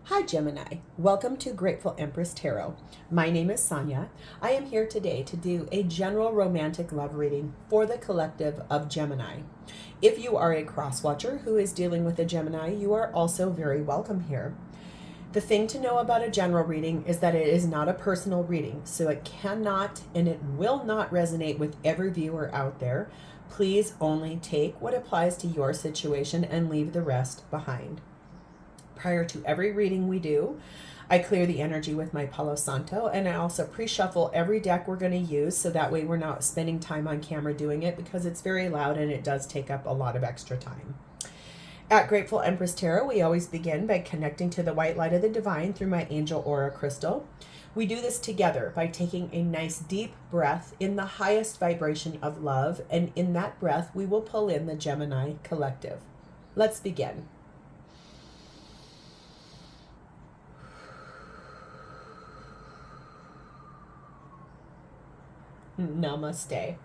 Hi Gemini, welcome to Grateful Empress Tarot. My name is Sonia. I am here today to do a general romantic love reading for the collective of Gemini. If you are a cross-watcher who is dealing with a Gemini, you are also very welcome here. The thing to know about a general reading is that it is not a personal reading, so it cannot and it will not resonate with every viewer out there. Please only take what applies to your situation and leave the rest behind. Prior to every reading we do, I clear the energy with my Palo Santo, and I also pre-shuffle every deck we're going to use, so that way we're not spending time on camera doing it because it's very loud and it does take up a lot of extra time. At Grateful Empress Tarot, we always begin by connecting to the white light of the divine through my angel aura crystal. We do this together by taking a nice deep breath in the highest vibration of love, and in that breath we will pull in the Gemini collective. Let's begin. Namaste.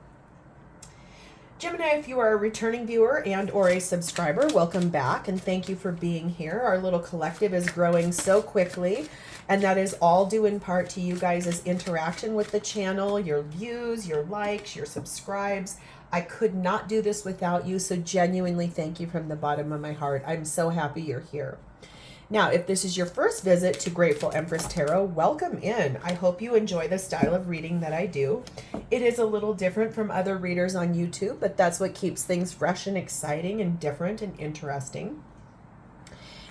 Gemini, if you are a returning viewer and or a subscriber, welcome back and thank you for being here. Our little collective is growing so quickly, and that is all due in part to you guys' interaction with the channel, your views, your likes, your subscribes. I could not do this without you, so genuinely thank you from the bottom of my heart. I'm so happy you're here. Now, if this is your first visit to Grateful Empress Tarot, welcome in. I hope you enjoy the style of reading that I do. It is a little different from other readers on YouTube, but that's what keeps things fresh and exciting and different and interesting.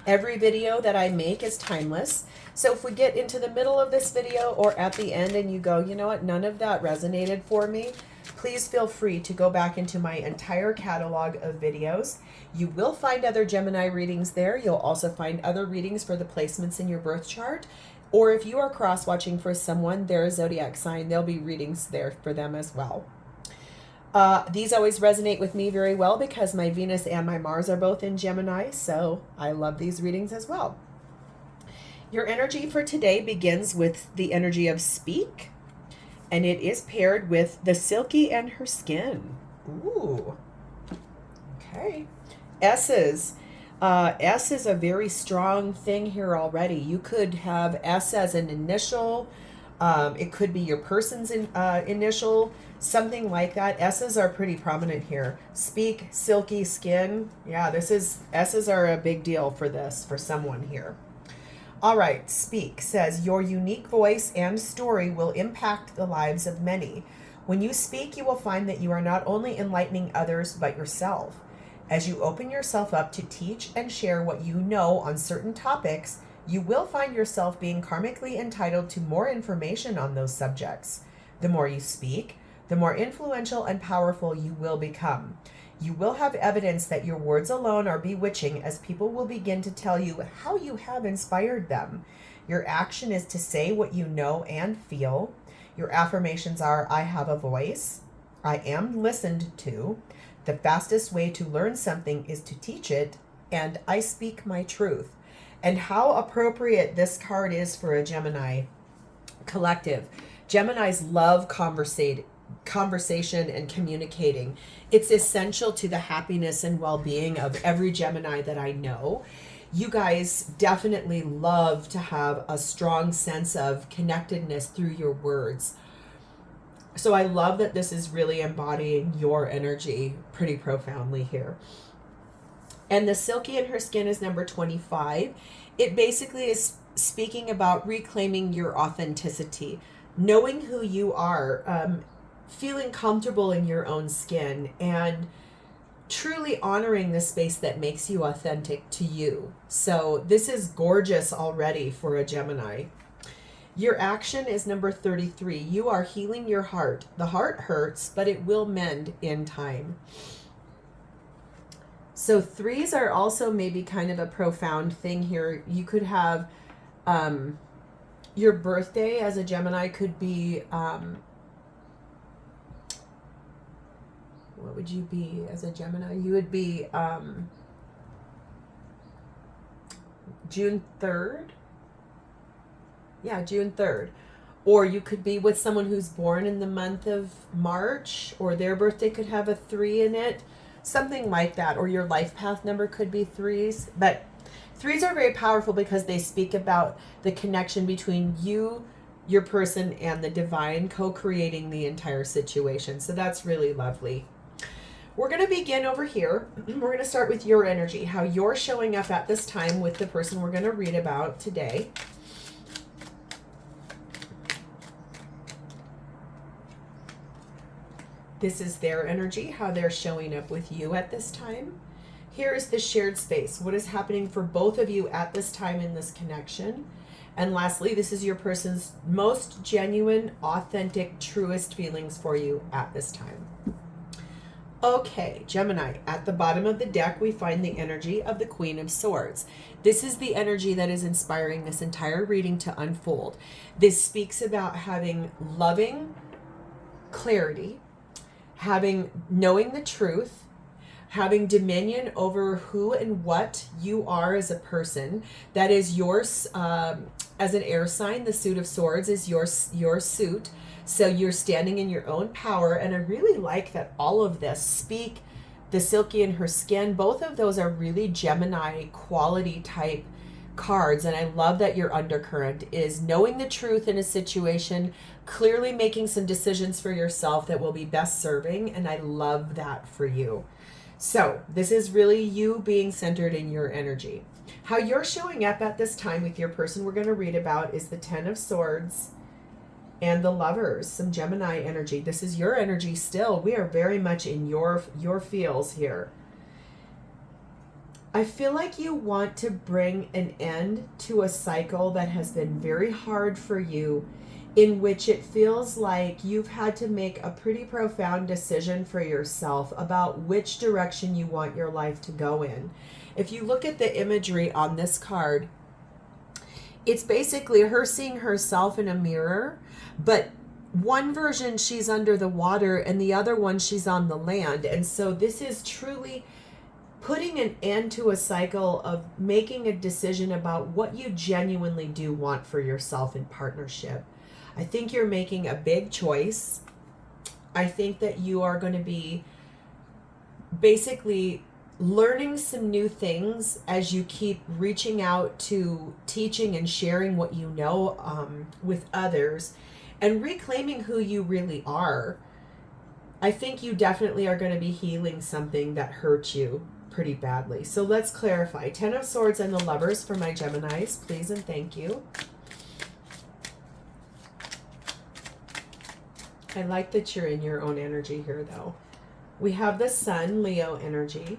Every video that I make is timeless. So if we get into the middle of this video or at the end and you go, you know what, none of that resonated for me, please feel free to go back into my entire catalog of videos. You will find other Gemini readings there. You'll also find other readings for the placements in your birth chart. Or if you are cross-watching for someone, their zodiac sign, there'll be readings there for them as well. These always resonate with me very well because my Venus and my Mars are both in Gemini, so I love these readings as well. Your energy for today begins with the energy of speak, and it is paired with the Silky and her skin. Ooh. Okay. S's. S is a very strong thing here already. You could have S as an initial. It could be your person's initial, something like that. S's are pretty prominent here. Speak, silky, skin. Yeah, S's are a big deal for this, for someone here. All right, speak says, your unique voice and story will impact the lives of many. When you speak, you will find that you are not only enlightening others, but yourself. As you open yourself up to teach and share what you know on certain topics, you will find yourself being karmically entitled to more information on those subjects. The more you speak, the more influential and powerful you will become. You will have evidence that your words alone are bewitching, as people will begin to tell you how you have inspired them. Your action is to say what you know and feel. Your affirmations are, I have a voice. I am listened to. The fastest way to learn something is to teach it. And I speak my truth. And how appropriate this card is for a Gemini collective. Geminis love conversation and communicating. It's essential to the happiness and well-being of every Gemini that I know. You guys definitely love to have a strong sense of connectedness through your words. So I love that this is really embodying your energy pretty profoundly here. And the Silky in her skin is number 25. It basically is speaking about reclaiming your authenticity, knowing who you are, feeling comfortable in your own skin, and truly honoring the space that makes you authentic to you. So this is gorgeous already for a Gemini. Your action is number 33. You are healing your heart. The heart hurts, but it will mend in time. So threes are also maybe kind of a profound thing here. You could have your birthday as a Gemini could be, what would you be as a Gemini? You would be June 3rd. Yeah, June 3rd. Or you could be with someone who's born in the month of March, or their birthday could have a 3 in it. Something like that. Or your life path number could be 3s. But Threes are very powerful because they speak about the connection between you, your person, and the divine co-creating the entire situation. So that's really lovely. We're going to begin over here. We're going to start with your energy, how you're showing up at this time with the person we're going to read about today. This is their energy, how they're showing up with you at this time. Here is the shared space. What is happening for both of you at this time in this connection? And lastly, this is your person's most genuine, authentic, truest feelings for you at this time. Okay, Gemini, at the bottom of the deck, we find the energy of the Queen of Swords. This is the energy that is inspiring this entire reading to unfold. This speaks about having loving clarity, knowing the truth, having dominion over who and what you are as a person. That is yours. As an air sign, the suit of swords is your suit. So you're standing in your own power. And I really like that all of this speak the silky in her skin. Both of those are really Gemini quality type cards. And I love that your undercurrent is knowing the truth in a situation, clearly making some decisions for yourself that will be best serving. And I love that for you. So this is really you being centered in your energy. How you're showing up at this time with your person we're going to read about is the Ten of Swords and the Lovers, some Gemini energy. This is your energy still. We are very much in your feels here. I feel like you want to bring an end to a cycle that has been very hard for you, in which it feels like you've had to make a pretty profound decision for yourself about which direction you want your life to go in. If you look at the imagery on this card, it's basically her seeing herself in a mirror, but one version she's under the water and the other one she's on the land. And so this is truly putting an end to a cycle of making a decision about what you genuinely do want for yourself in partnership. I think you're making a big choice. I think that you are going to be basically learning some new things as you keep reaching out to teaching and sharing what you know with others and reclaiming who you really are. I think you definitely are going to be healing something that hurt you pretty badly. So let's clarify. Ten of Swords and the Lovers for my Geminis, please and thank you. I like that you're in your own energy here, though. We have the Sun, Leo energy.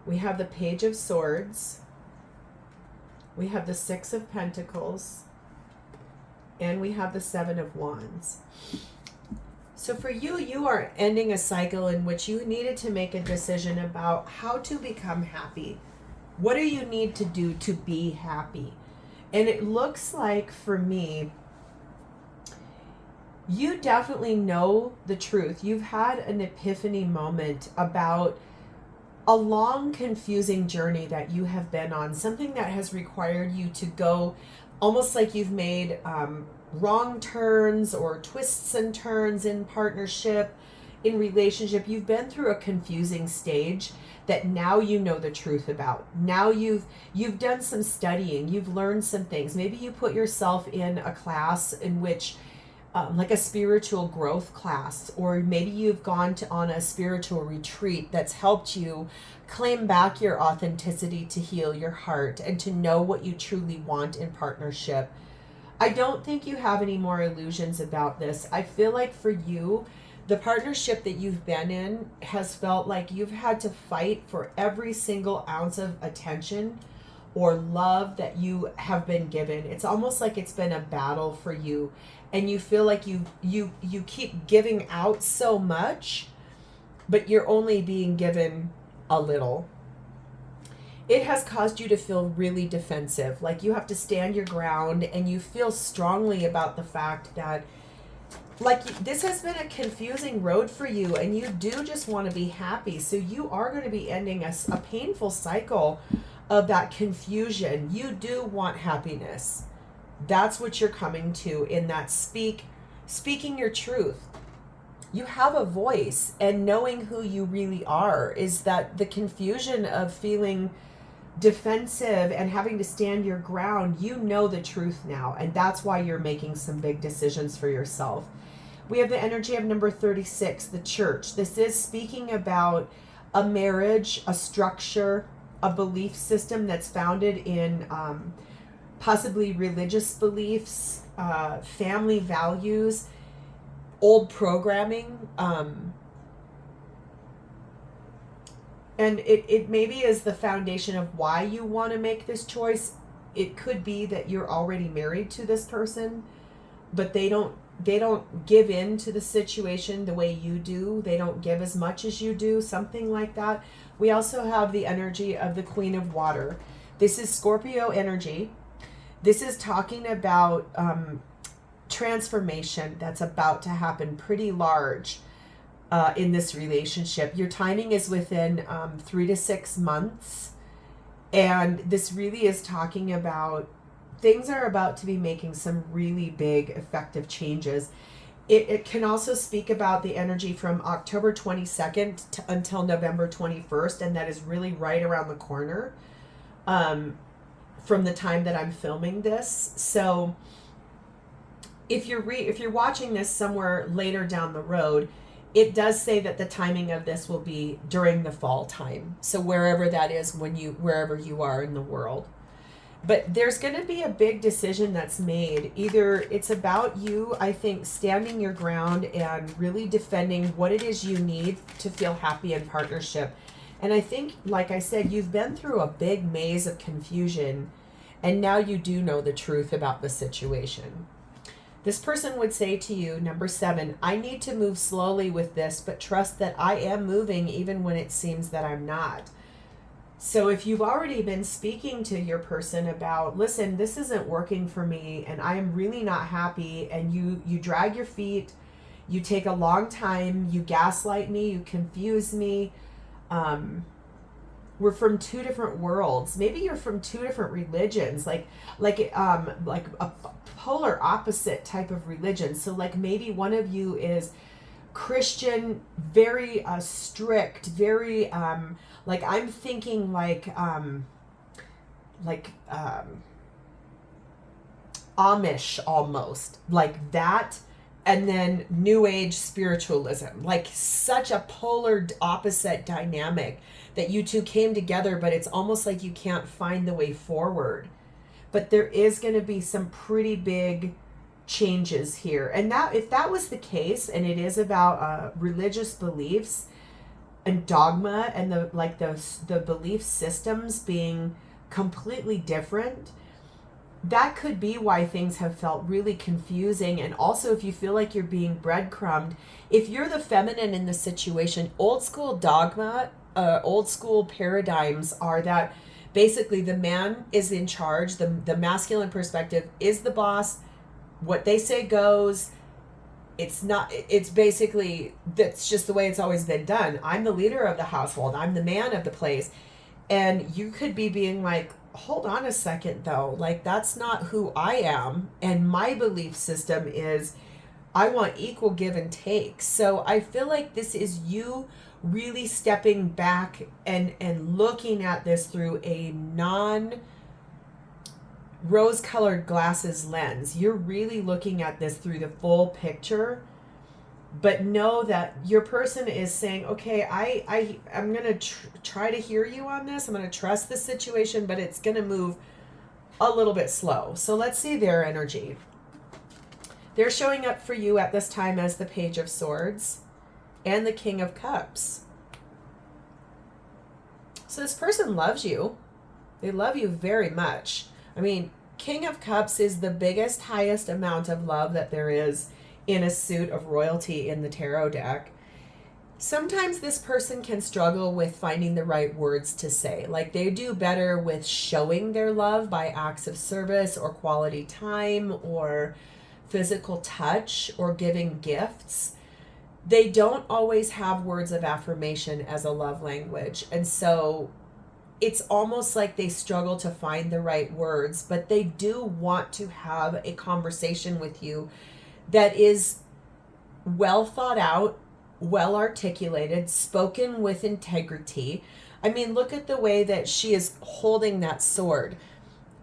We have the Page of Swords. We have the Six of Pentacles. And we have the Seven of Wands. So for you, you are ending a cycle in which you needed to make a decision about how to become happy. What do you need to do to be happy? And it looks like, for me, you definitely know the truth. You've had an epiphany moment about a long, confusing journey that you have been on, something that has required you to go almost like you've made wrong turns or twists and turns in partnership, in relationship. You've been through a confusing stage that now you know the truth about. Now you've done some studying, you've learned some things. Maybe you put yourself in a class in which like a spiritual growth class, or maybe you've gone on a spiritual retreat that's helped you claim back your authenticity, to heal your heart and to know what you truly want in partnership. I don't think you have any more illusions about this. I feel like for you, the partnership that you've been in has felt like you've had to fight for every single ounce of attention or love that you have been given. It's almost like it's been a battle for you, and you feel like you keep giving out so much, but you're only being given a little. It has caused you to feel really defensive, like you have to stand your ground, and you feel strongly about the fact that like this has been a confusing road for you, and you do just want to be happy. So you are going to be ending a painful cycle of that confusion. You do want happiness. That's what you're coming to in that speaking your truth. You have a voice, and knowing who you really are is that the confusion of feeling defensive and having to stand your ground, you know the truth now. And that's why you're making some big decisions for yourself. We have the energy of number 36, the church. This is speaking about a marriage, a structure, a belief system that's founded in possibly religious beliefs, family values, old programming. And it maybe is the foundation of why you want to make this choice. It could be that you're already married to this person, but they don't give in to the situation the way you do. They don't give as much as you do, something like that. We also have the energy of the Queen of Water. This is Scorpio energy. This is talking about transformation that's about to happen pretty large in this relationship. Your timing is within 3 to 6 months. And this really is talking about things are about to be making some really big effective changes. It can also speak about the energy from October 22nd until November 21st, and that is really right around the corner from the time that I'm filming this. So if you're watching this somewhere later down the road, it does say that the timing of this will be during the fall time. So wherever that is, wherever you are in the world. But there's going to be a big decision that's made. Either it's about you, I think, standing your ground and really defending what it is you need to feel happy in partnership. And I think, like I said, you've been through a big maze of confusion, and now you do know the truth about the situation. This person would say to you, number 7, I need to move slowly with this, but trust that I am moving even when it seems that I'm not. So if you've already been speaking to your person about, listen, this isn't working for me and I am really not happy, and you drag your feet, you take a long time, you gaslight me, you confuse me. We're from 2 different worlds. Maybe you're from 2 different religions, like a polar opposite type of religion. So like maybe one of you is Christian, very strict, very like I'm thinking like Amish almost, like that, and then New Age spiritualism, like such a polar opposite dynamic that you two came together, but it's almost like you can't find the way forward. But there is going to be some pretty big changes here. And that, if that was the case, and it is about religious beliefs and dogma and the belief systems being completely different, that could be why things have felt really confusing. And also, if you feel like you're being breadcrumbed, if you're the feminine in the situation, old school dogma, old school paradigms are that basically the man is in charge, the masculine perspective is the boss, what they say goes. It's basically, that's just the way it's always been done. I'm the leader of the household, I'm the man of the place. And you could be being like, hold on a second though, like that's not who I am, and my belief system is I want equal give and take. So I feel like this is you really stepping back and looking at this through a non rose-colored glasses lens. You're really looking at this through the full picture, but know that your person is saying, okay, I'm going to try to hear you on this. I'm going to trust the situation, but it's going to move a little bit slow. So let's see their energy. They're showing up for you at this time as the Page of Swords and the King of Cups. So this person loves you. They love you very much. I mean, King of Cups is the biggest, highest amount of love that there is in a suit of royalty in the tarot deck. Sometimes this person can struggle with finding the right words to say. Like they do better with showing their love by acts of service or quality time or physical touch or giving gifts. They don't always have words of affirmation as a love language. And so it's almost like they struggle to find the right words, but they do want to have a conversation with you that is well thought out, well articulated, spoken with integrity. I mean, look at the way that she is holding that sword.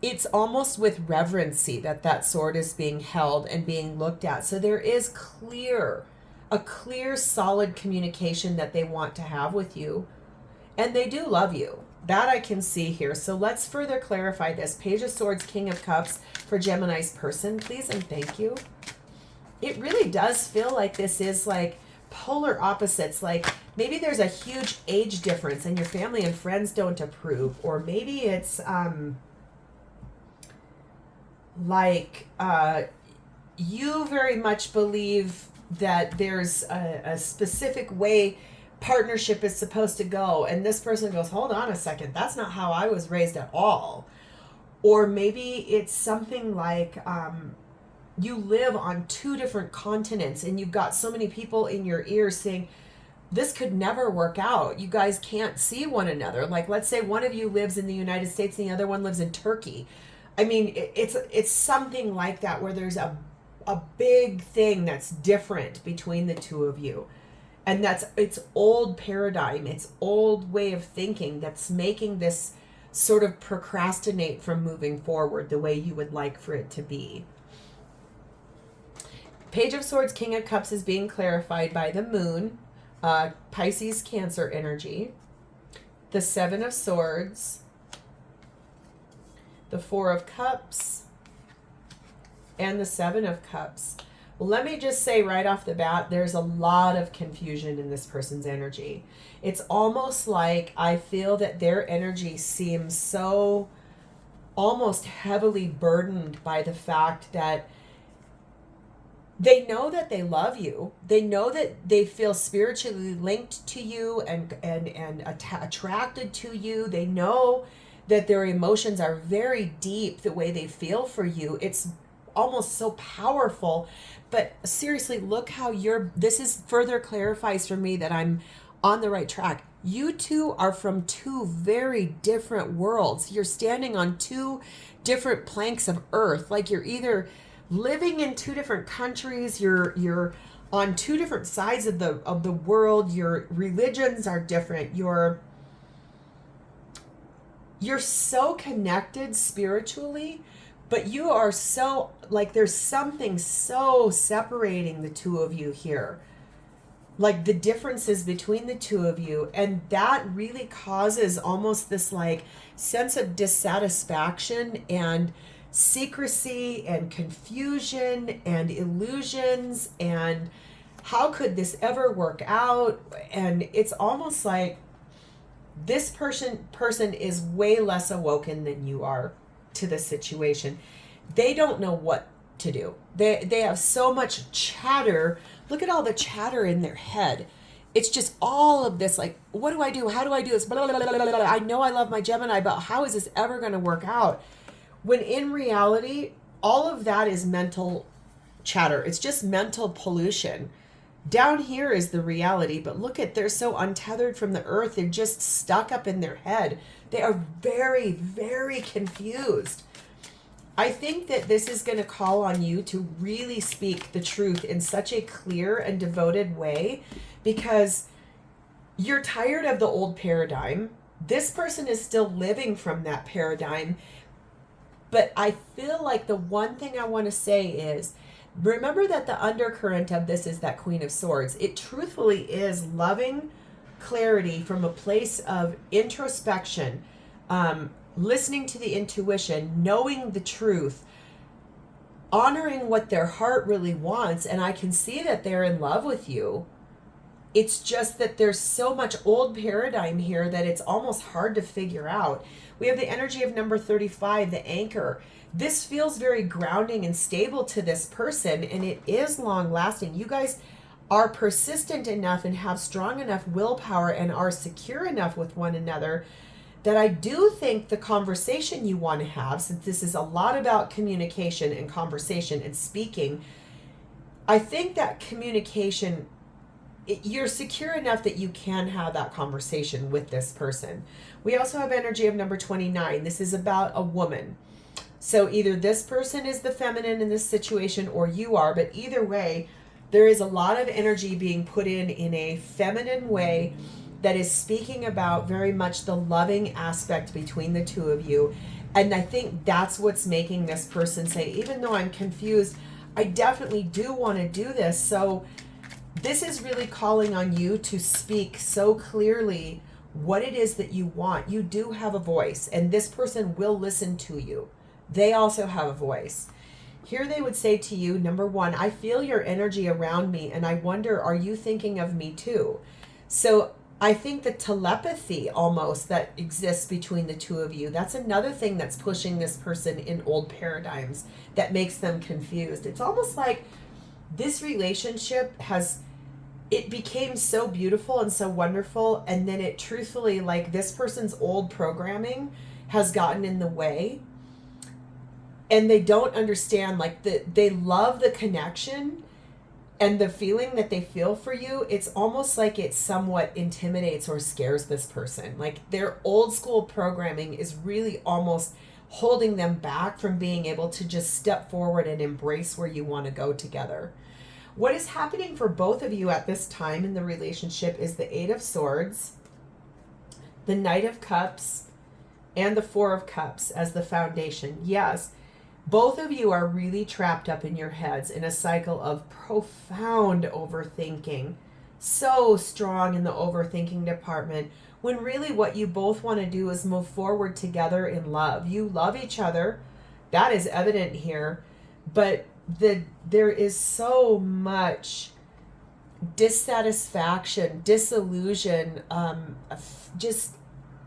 It's almost with reverency that that sword is being held and being looked at. So there is a clear, solid communication that they want to have with you. And they do love you. That I can see here. So let's further clarify this. Page of Swords, King of Cups for Gemini's person, please and thank you. It really does feel like this is like polar opposites. Like maybe there's a huge age difference and your family and friends don't approve. Or maybe it's you very much believe that there's a specific way partnership is supposed to go, and this person goes, hold on a second, that's not how I was raised at all. Or maybe it's something like you live on 2 different continents and you've got so many people in your ears saying this could never work out, you guys can't see one another. Like let's say one of you lives in the United States and the other one lives in Turkey. I mean, it's something like that where there's a big thing that's different between the two of you. And it's old paradigm, it's old way of thinking that's making this sort of procrastinate from moving forward the way you would like for it to be. Page of Swords, King of Cups is being clarified by the moon, Pisces, Cancer energy, the 7 of Swords, the 4 of Cups, and the 7 of Cups. Well, let me just say right off the bat, there's a lot of confusion in this person's energy. It's almost like I feel that their energy seems so almost heavily burdened by the fact that they know that they love you. They know that they feel spiritually linked to you and attracted to you. They know that their emotions are very deep, the way they feel for you. It's almost so powerful. But seriously, look how this is further clarifies for me that I'm on the right track. You two are from 2 very different worlds. You're standing on 2 different planks of earth. Like you're either living in 2 different countries, you're on 2 different sides of the world, your religions are different, you're so connected spiritually, but you are so, like, there's something so separating the 2 of you here. Like the differences between the 2 of you. And that really causes almost this like sense of dissatisfaction and secrecy and confusion and illusions. And how could this ever work out? And it's almost like this person is way less awoken than you are to the situation. They don't know what to do. They have so much chatter. Look at all the chatter in their head. It's just all of this like, what do I do? How do I do this? Blah, blah, blah, blah, blah. I know I love my Gemini, but how is this ever going to work out? When in reality, all of that is mental chatter. It's just mental pollution. Down here is the reality, but look at, they're so untethered from the earth. They're just stuck up in their head. They are very, very confused. I think that this is going to call on you to really speak the truth in such a clear and devoted way, because you're tired of the old paradigm. This person is still living from that paradigm. But I feel like the one thing I want to say is, remember that the undercurrent of this is that Queen of Swords. It truthfully is loving clarity from a place of introspection, listening to the intuition, knowing the truth, honoring what their heart really wants. And I can see that they're in love with you. It's just that there's so much old paradigm here that it's almost hard to figure out. We have the energy of number 35, the anchor. This feels very grounding and stable to this person, and it is long lasting. You guys are persistent enough and have strong enough willpower and are secure enough with one another that I do think the conversation you want to have, since this is a lot about communication and conversation and speaking, I think that communication, you're secure enough that you can have that conversation with this person. We also have energy of number 29. This is about a woman. So either this person is the feminine in this situation or you are, but either way, there is a lot of energy being put in a feminine way that is speaking about very much the loving aspect between the two of you. And I think that's what's making this person say, even though I'm confused, I definitely do want to do this. So this is really calling on you to speak so clearly what it is that you want. You do have a voice, and this person will listen to you. They also have a voice. Here they would say to you, number one, I feel your energy around me, and I wonder, are you thinking of me too? So I think the telepathy almost that exists between the two of you, that's another thing that's pushing this person in old paradigms that makes them confused. It's almost like this relationship it became so beautiful and so wonderful, and then it truthfully, like, this person's old programming has gotten in the way, and they don't understand, like, they love the connection and the feeling that they feel for you. It's almost like it somewhat intimidates or scares this person. Like, their old school programming is really almost holding them back from being able to just step forward and embrace where you want to go together. What is happening for both of you at this time in the relationship is the Eight of Swords, the Knight of Cups, and the Four of Cups as the foundation. Yes, both of you are really trapped up in your heads in a cycle of profound overthinking. So strong in the overthinking department, when really what you both want to do is move forward together in love. You love each other. That is evident here. But there is so much dissatisfaction, disillusion, just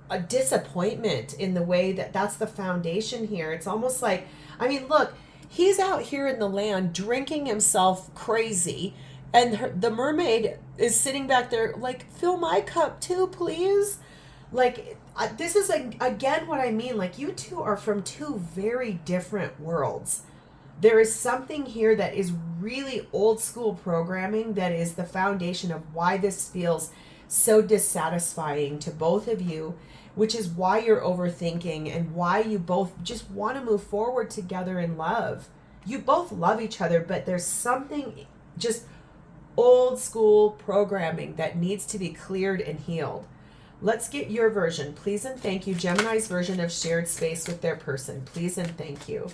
a disappointment in the way that's the foundation here. It's almost like, I mean, look, he's out here in the land drinking himself crazy, and the mermaid is sitting back there like, fill my cup too, please. Like, this is, again, what I mean. Like, you two are from two very different worlds. There is something here that is really old school programming that is the foundation of why this feels so dissatisfying to both of you, which is why you're overthinking and why you both just want to move forward together in love. You both love each other, but there's something just old school programming that needs to be cleared and healed. Let's get your version. Please and thank you. Gemini's version of shared space with their person. Please and thank you.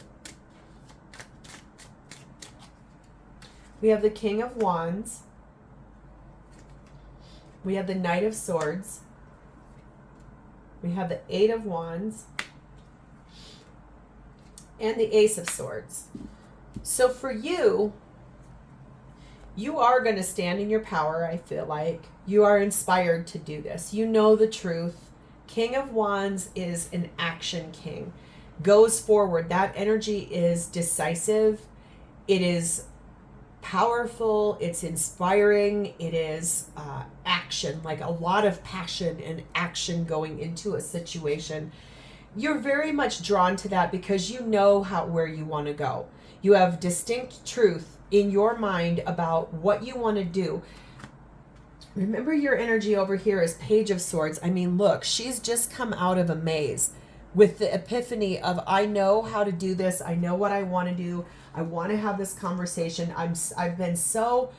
We have the King of Wands. We have the Knight of Swords. We have the Eight of Wands. And the Ace of Swords. So for you, you are going to stand in your power, I feel like. You are inspired to do this. You know the truth. King of Wands is an action king. Goes forward. That energy is decisive. It is powerful, it's inspiring, it is action, like a lot of passion and action going into a situation. You're very much drawn to that because you know where you want to go. You have distinct truth in your mind about what you want to do. Remember, your energy over here is Page of Swords. I mean, look, she's just come out of a maze with the epiphany of, I know how to do this, I know what I want to do, I want to have this conversation. I've been so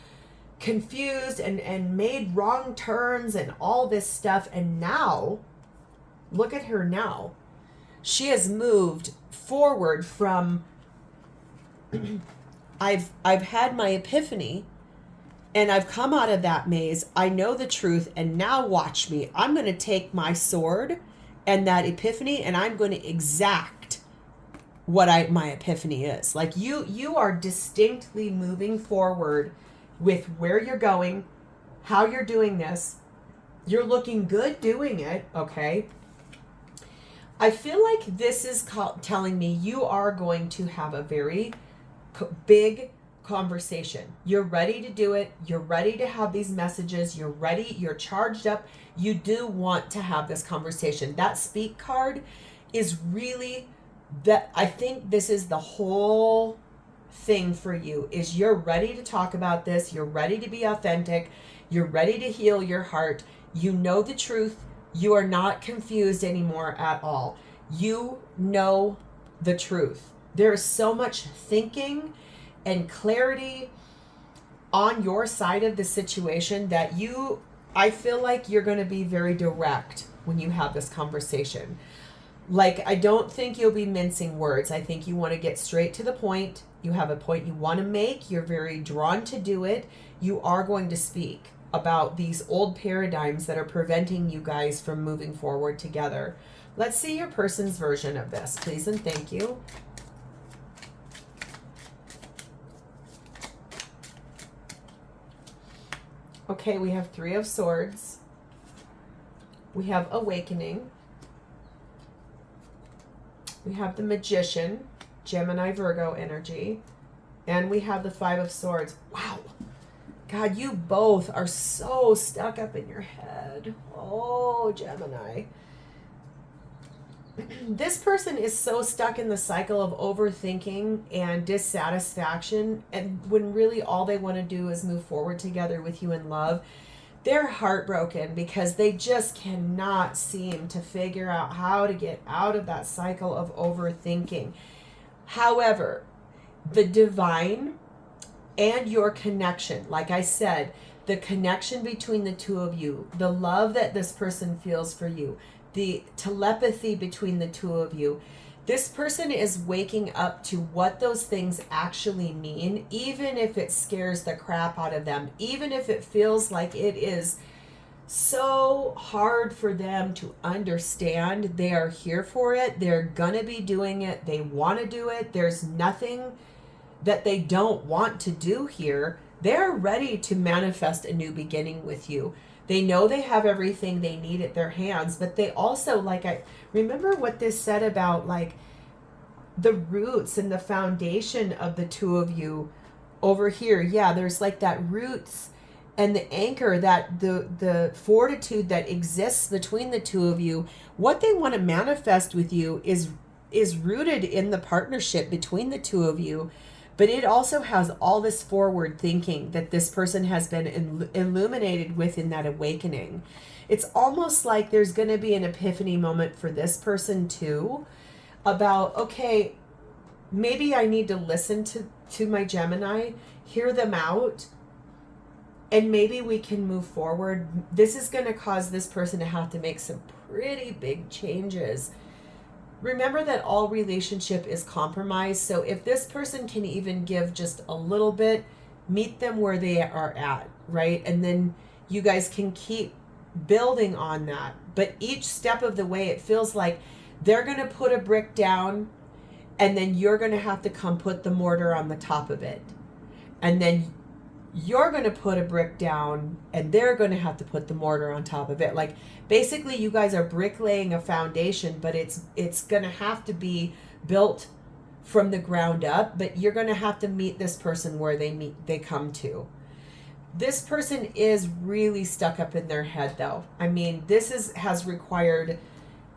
confused and made wrong turns and all this stuff. And now, look at her now. She has moved forward from, I've had my epiphany and I've come out of that maze. I know the truth. And now watch me. I'm going to take my sword and that epiphany and I'm going to exact what my epiphany is. Like, you are distinctly moving forward with where you're going, how you're doing this. You're looking good doing it, okay? I feel like this is telling me you are going to have a very big conversation. You're ready to do it. You're ready to have these messages. You're ready. You're charged up. You do want to have this conversation. That speak card is really... that I think this is the whole thing for you, is you're ready to talk about this. You're ready to be authentic. You're ready to heal your heart. You know the truth. You are not confused anymore at all. You know the truth. There is so much thinking and clarity on your side of the situation that you I feel like you're going to be very direct when you have this conversation. Like, I don't think you'll be mincing words. I think you want to get straight to the point. You have a point you want to make. You're very drawn to do it. You are going to speak about these old paradigms that are preventing you guys from moving forward together. Let's see your person's version of this, please and thank you. Okay, we have Three of Swords. We have Awakening. We have the Magician, Gemini, Virgo energy. And we have the Five of Swords. Wow. God, you both are so stuck up in your head. Oh, Gemini. This person is so stuck in the cycle of overthinking and dissatisfaction, and when really all they want to do is move forward together with you in love. They're heartbroken because they just cannot seem to figure out how to get out of that cycle of overthinking. However, the divine and your connection, like I said, the connection between the two of you, the love that this person feels for you, the telepathy between the two of you, this person is waking up to what those things actually mean, even if it scares the crap out of them, even if it feels like it is so hard for them to understand. They are here for it. They're gonna be doing it. They want to do it. There's nothing that they don't want to do here. They're ready to manifest a new beginning with you. They know they have everything they need at their hands, but they also, like, I remember what this said about, like, the roots and the foundation of the two of you over here. Yeah, there's like that roots and the anchor, that the fortitude that exists between the two of you. What they want to manifest with you is rooted in the partnership between the two of you. But it also has all this forward thinking that this person has been illuminated with in that awakening. It's almost like there's going to be an epiphany moment for this person too, about, okay, maybe I need to listen to my Gemini, hear them out, and maybe we can move forward. This is going to cause this person to have to make some pretty big changes. Remember that all relationship is compromise. So if this person can even give just a little bit, meet them where they are at, right? And then you guys can keep building on that. But each step of the way, it feels like they're going to put a brick down, and then you're going to have to come put the mortar on the top of it. And then you're going to put a brick down, and they're going to have to put the mortar on top of it. Like, basically, you guys are bricklaying a foundation, but it's going to have to be built from the ground up, but you're going to have to meet this person where they come to. This person is really stuck up in their head, though. I mean, this has required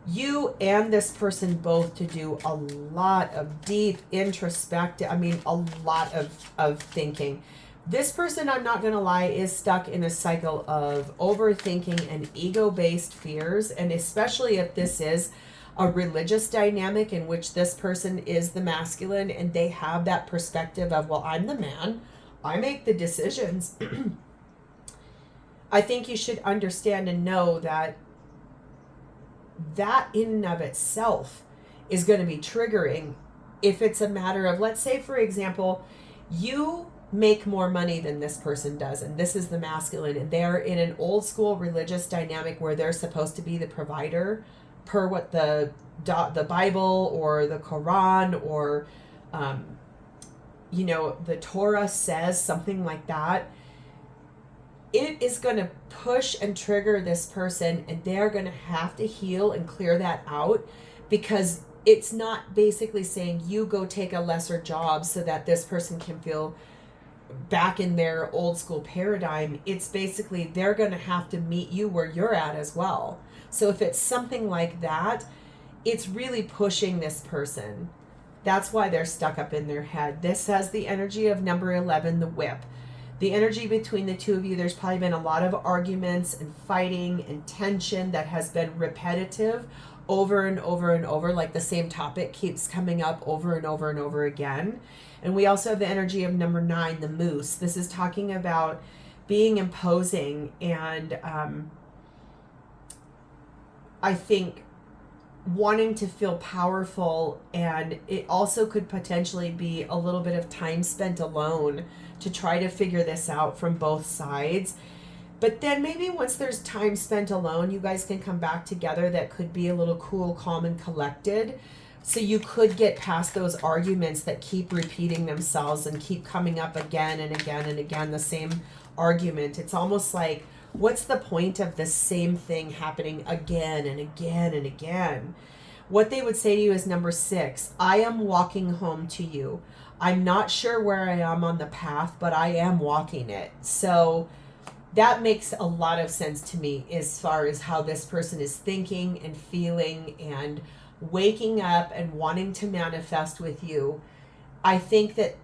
you and this person both to do a lot of deep introspective, a lot of thinking. This person, I'm not going to lie, is stuck in a cycle of overthinking and ego-based fears, and especially if this is a religious dynamic in which this person is the masculine and they have that perspective of, well, I'm the man, I make the decisions. I think you should understand and know that in and of itself is going to be triggering if it's a matter of, let's say, for example, you make more money than this person does, and this is the masculine, and they're in an old school religious dynamic where they're supposed to be the provider per what the Bible or the Quran or the Torah says, something like that. It is going to push and trigger this person, and they're going to have to heal and clear that out, because it's not basically saying you go take a lesser job so that this person can feel back in their old school paradigm. It's basically they're going to have to meet you where you're at as well. So if it's something like that, it's really pushing this person. That's why they're stuck up in their head. This has the energy of number 11, the whip. The energy between the two of you, there's probably been a lot of arguments and fighting and tension that has been repetitive over and over and over, like the same topic keeps coming up over and over and over again. And we also have the energy of number 9, the moose. This is talking about being imposing, and I think wanting to feel powerful, and it also could potentially be a little bit of time spent alone to try to figure this out from both sides. But then maybe once there's time spent alone, you guys can come back together. That could be a little cool, calm, and collected. So you could get past those arguments that keep repeating themselves and keep coming up again and again and again, the same argument. It's almost like, what's the point of the same thing happening again and again and again? What they would say to you is number 6, I am walking home to you. I'm not sure where I am on the path, but I am walking it. So that makes a lot of sense to me as far as how this person is thinking and feeling and waking up and wanting to manifest with you. I think that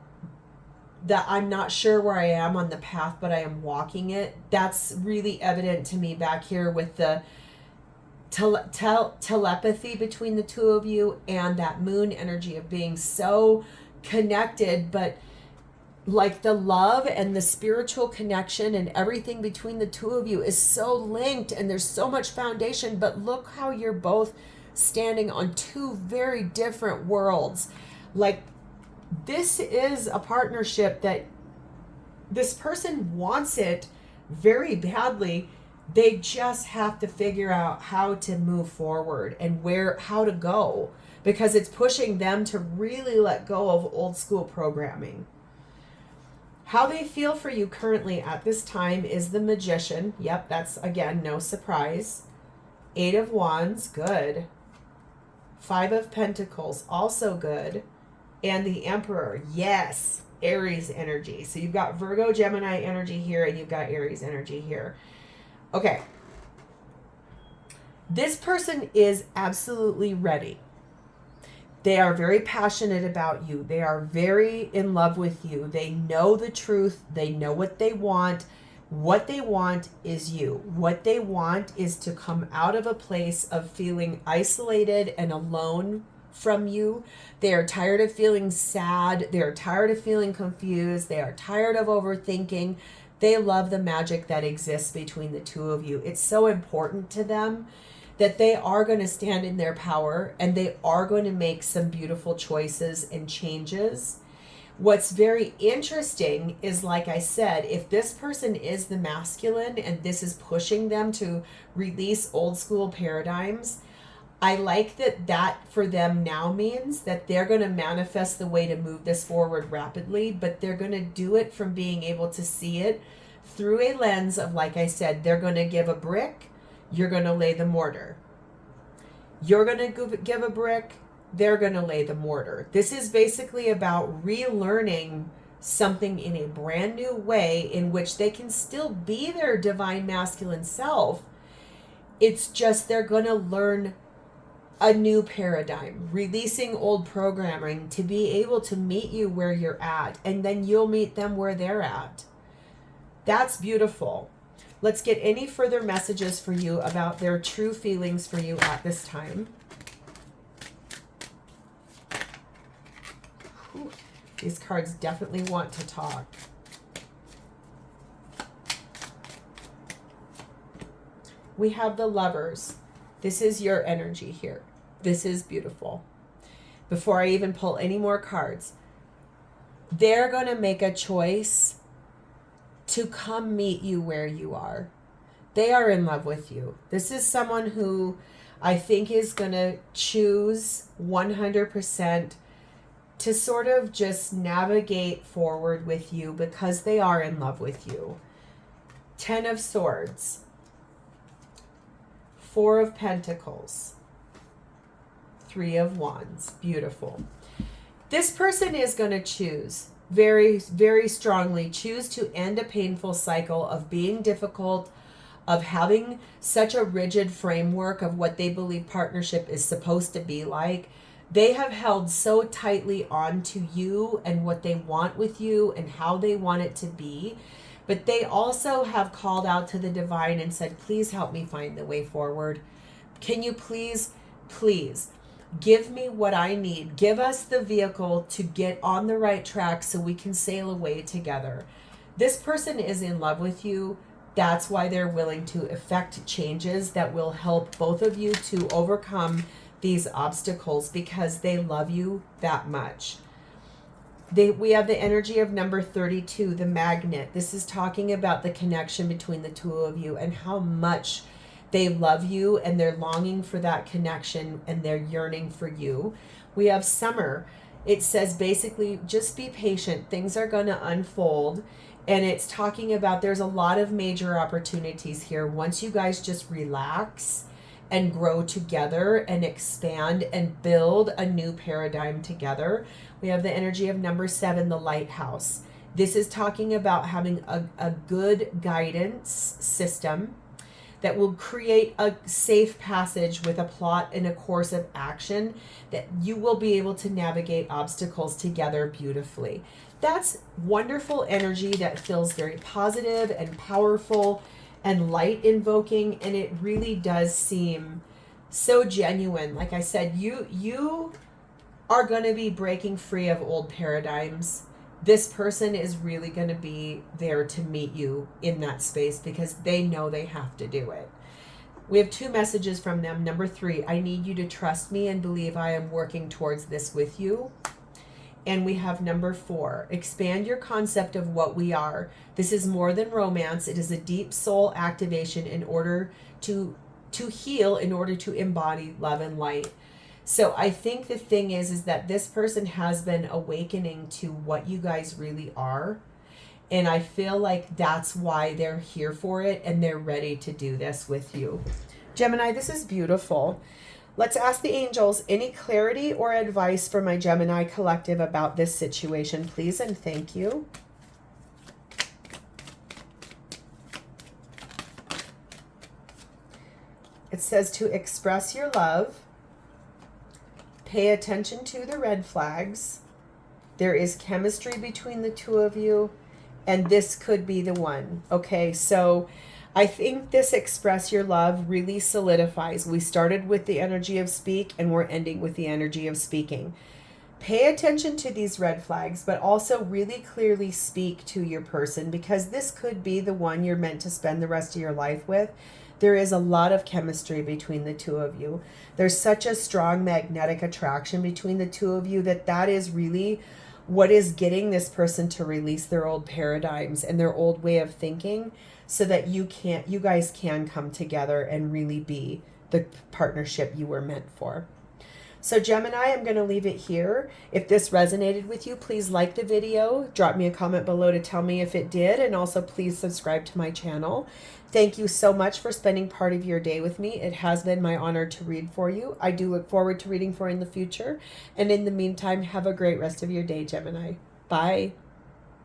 I'm not sure where I am on the path, but I am walking it. That's really evident to me back here with the telepathy between the two of you and that moon energy of being so connected, but like the love and the spiritual connection and everything between the two of you is so linked, and there's so much foundation. But look how you're both standing on two very different worlds. Like, this is a partnership that this person wants it very badly. They just have to figure out how to move forward and how to go, because it's pushing them to really let go of old school programming. How they feel for you currently at this time is the Magician. Yep, that's, again, no surprise. 8 of Wands, good. 5 of Pentacles, also good. And the Emperor, yes, Aries energy. So you've got Virgo, Gemini energy here, and you've got Aries energy here. Okay. This person is absolutely ready. They are very passionate about you. They are very in love with you. They know the truth. They know what they want. What they want is you. What they want is to come out of a place of feeling isolated and alone from you. They are tired of feeling sad. They are tired of feeling confused. They are tired of overthinking. They love the magic that exists between the two of you. It's so important to them that they are going to stand in their power, and they are going to make some beautiful choices and changes. What's very interesting is, like I said, if this person is the masculine and this is pushing them to release old school paradigms, I like that for them now means that they're going to manifest the way to move this forward rapidly, but they're going to do it from being able to see it through a lens of, like I said, they're going to give a brick, you're going to lay the mortar. You're going to give a brick, they're going to lay the mortar. This is basically about relearning something in a brand new way in which they can still be their divine masculine self. It's just they're going to learn a new paradigm, releasing old programming to be able to meet you where you're at, and then you'll meet them where they're at. That's beautiful. Let's get any further messages for you about their true feelings for you at this time. Whew. These cards definitely want to talk. We have the Lovers. This is your energy here. This is beautiful. Before I even pull any more cards, they're going to make a choice to come meet you where you are. They are in love with you. This is someone who I think is going to choose 100% to sort of just navigate forward with you because they are in love with you. 10 of Swords. 4 of Pentacles. 3 of Wands. Beautiful. This person is going to choose very, very strongly, choose to end a painful cycle of being difficult, of having such a rigid framework of what they believe partnership is supposed to be like. They have held so tightly on to you and what they want with you and how they want it to be. But they also have called out to the divine and said, please help me find the way forward. Can you please give me what I need. Give us the vehicle to get on the right track so we can sail away together. This person is in love with you. That's why they're willing to effect changes that will help both of you to overcome these obstacles, because they love you that much. We have the energy of number 32, the magnet. This is talking about the connection between the two of you and how much they love you, and they're longing for that connection, and they're yearning for you. We have summer. It says basically just be patient. Things are going to unfold. And it's talking about there's a lot of major opportunities here. Once you guys just relax and grow together and expand and build a new paradigm together. We have the energy of number 7, the lighthouse. This is talking about having a good guidance system that will create a safe passage with a plot and a course of action that you will be able to navigate obstacles together beautifully. That's wonderful energy that feels very positive and powerful and light invoking, and it really does seem so genuine. Like I said, you are going to be breaking free of old paradigms. This person is really going to be there to meet you in that space because they know they have to do it. We have 2 messages from them. Number 3, I need you to trust me and believe I am working towards this with you. And we have number 4, expand your concept of what we are. This is more than romance. It is a deep soul activation in order to heal, in order to embody love and light. So I think the thing is that this person has been awakening to what you guys really are. And I feel like that's why they're here for it and they're ready to do this with you. Gemini, this is beautiful. Let's ask the angels any clarity or advice for my Gemini collective about this situation, please, and thank you. It says to express your love. Pay attention to the red flags. There is chemistry between the two of you, and this could be the one. Okay, so I think this express your love really solidifies. We started with the energy of speak, and we're ending with the energy of speaking. Pay attention to these red flags, but also really clearly speak to your person, because this could be the one you're meant to spend the rest of your life with. There is a lot of chemistry between the two of you. There's such a strong magnetic attraction between the two of you that is really what is getting this person to release their old paradigms and their old way of thinking, so that you guys can come together and really be the partnership you were meant for. So Gemini, I'm going to leave it here. If this resonated with you, please like the video. Drop me a comment below to tell me if it did. And also please subscribe to my channel. Thank you so much for spending part of your day with me. It has been my honor to read for you. I do look forward to reading for you in the future. And in the meantime, have a great rest of your day, Gemini. Bye.